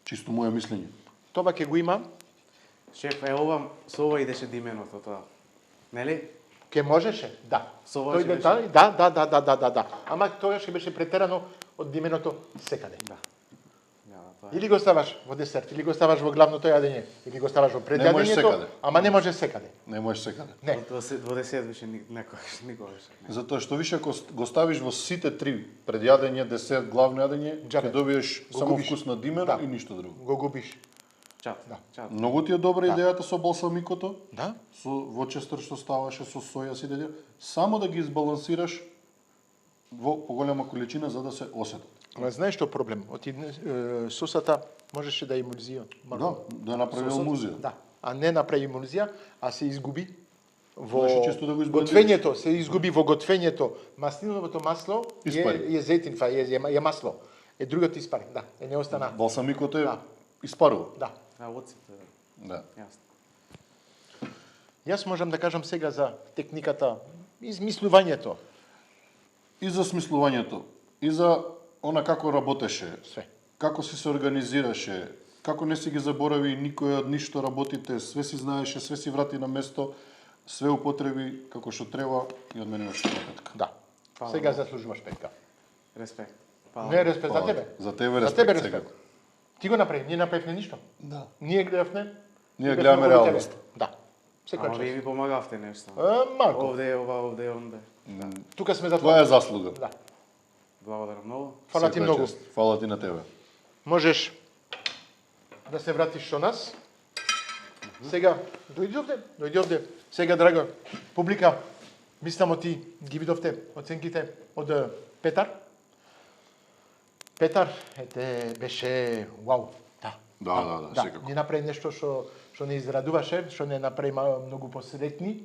Чисто моје мислење. Тоа ќе го има, Шеф, со ова идеше дименото тоа. Нели? ќе можеше, да. Со ова Тој ќе детај, да. Ама тоа ќе беше претерано од дименото секаде. Да. Тоа. Или го ставаш во десерт, или го ставаш во главното јадење, или го ставаш во Не може секаде. предјадењето, ама не може секаде. Не можеш секаде. Не. Во десет више никогаш. Затоа што више ако го ставиш во сите три, предјадење, десерт, главно јадење, Џабе. ќе добиеш Го само губиш. вкус на димено Да. и ништо друго. Го губиш. Чат. Да. Чат. Многу ти е добра идејата со балсамикото, Да? со вочестер што ставаше со соја си деде, само да ги избалансираш во поголема количина за да се осетат. Ама знаеш што проблем? Оти сосата можеше да е емулзија. Да, да направи емулзија. Да. А не направи емулзија, а се изгуби во Можеше чисто да го избалансираш. готвењето, се изгуби во готвењето. Маслиновото масло Испари. е зетинфа, е масло. Е другото испари, да. Е не остана. Балсамикото е Да. испарува. Да. А оците, Да. јасно. Јас можам да кажам сега за техниката, измислувањето. И за смислувањето, и за она како работеше, Све. како си се организираше, како не си ги заборави никој од ништо работите, све си знаеше, све си врати на место, све употреби како што треба и од мене имаш петка. Да. Фала Сега многу. заслужуваш петка. Респект. Фала. Не респект за Фала. тебе. За тебе За респект тебе сега. респект. Ти го направи, ние направивме ништо. Да. Ние гледавме. Ние и гледаме бевме околу реалност. тебе. Да. Секој Ама вие час. ми помагавте нешто. Малку. Овде е ова, овде е онде. Тука сме за Твоја тоа. е заслуга. Да. Благодарам многу. Фала ти Секоја многу. чест. Фала ти на тебе. Можеш да се вратиш со нас. Сега, дојди овде. Сега, драго, публика, мислам ти ги видовте оценките од Петар. Петар, беше вау. Да, секако. Не направи нешто што не израдуваше, што не направи многу посретни,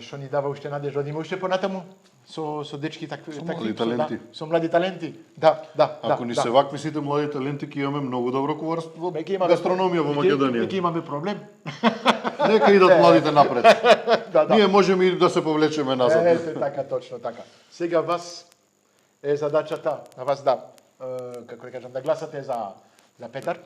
што ни дава уште надежда да има уште понатаму со дечки такви млади таленти. со млади таленти. Да. Ако ни се вакви сите млади таленти, ќе имаме многу добро коварство, Веќе имаме гастрономија во Македонија. Веќе имаме проблем. Нека идат младите напред. Да. Ние можеме и да се повлечеме назад. Ете, така, точно така. Сега вас е задачата на вас да, како да кажам, да гласате за Петар.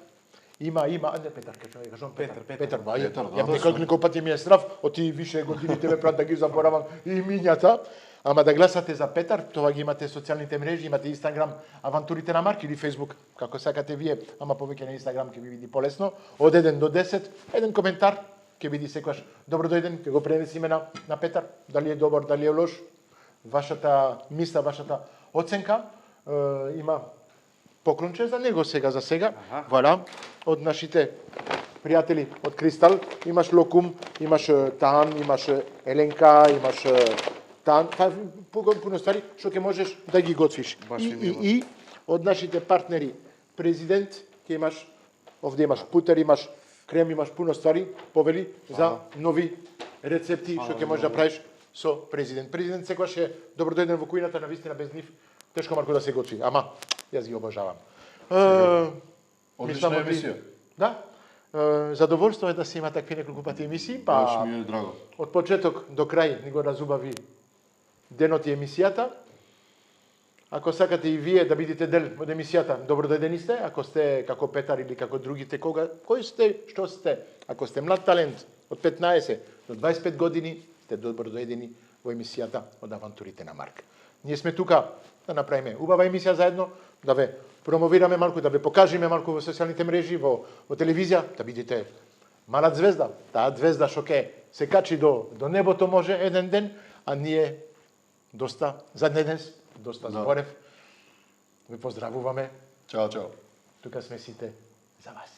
Има, не Петар, кажам Петар. Петар, Петар, да, Ја неколку пати ми е страв, оти више години тебе прат да ги заборавам и имињата. Ама да гласате за Петар, тоа ги имате социјалните мрежи, имате Инстаграм, Авантурите на Марк или Фейсбук, како сакате вие, ама повеќе на Инстаграм ќе ви види полесно. Од 1 до 10, еден коментар, ќе види секогаш добро дојден, ќе го пренесиме на Петар, дали е добар, дали е лош, вашата мисла, вашата оценка. Има поклонче за него за сега. Вала, од нашите пријатели од Кристал, имаш Локум, имаш Таан, имаш Еленка, имаш Таан, пуно ствари што ќе можеш да ги готвиш. И од нашите партнери, президент, ќе имаш, овде имаш путер, имаш крем, имаш пуно ствари, повели за нови рецепти што ќе можеш да правиш со президент. Президент секогаш е добродојден во кујната, на вистина без нив тешко марко да се готви, ама јас ги обожавам. Одлична емисија. Да. Задоволство е да се има такви неколку пати емисии, Баш ми е драго. од почеток до крај ни го разубави денот и емисијата. Ако сакате и вие да бидете дел од емисијата, добро дојдени сте. Ако сте како Петар или како другите, кој сте, што сте? Ако сте млад талент од 15 до 25 години, сте добро дојдени во емисијата од Авантурите на Марк. Ние сме тука да направиме убава емисија заедно, да ве промовираме малку, да ве покажеме малку во социјалните мрежи, во телевизија, да бидете мала звезда. Таа звезда што ќе се качи до небото може еден ден, а ние доста за денес, доста зборев. Ве поздравуваме. Чао, чао. Тука сме сите за вас.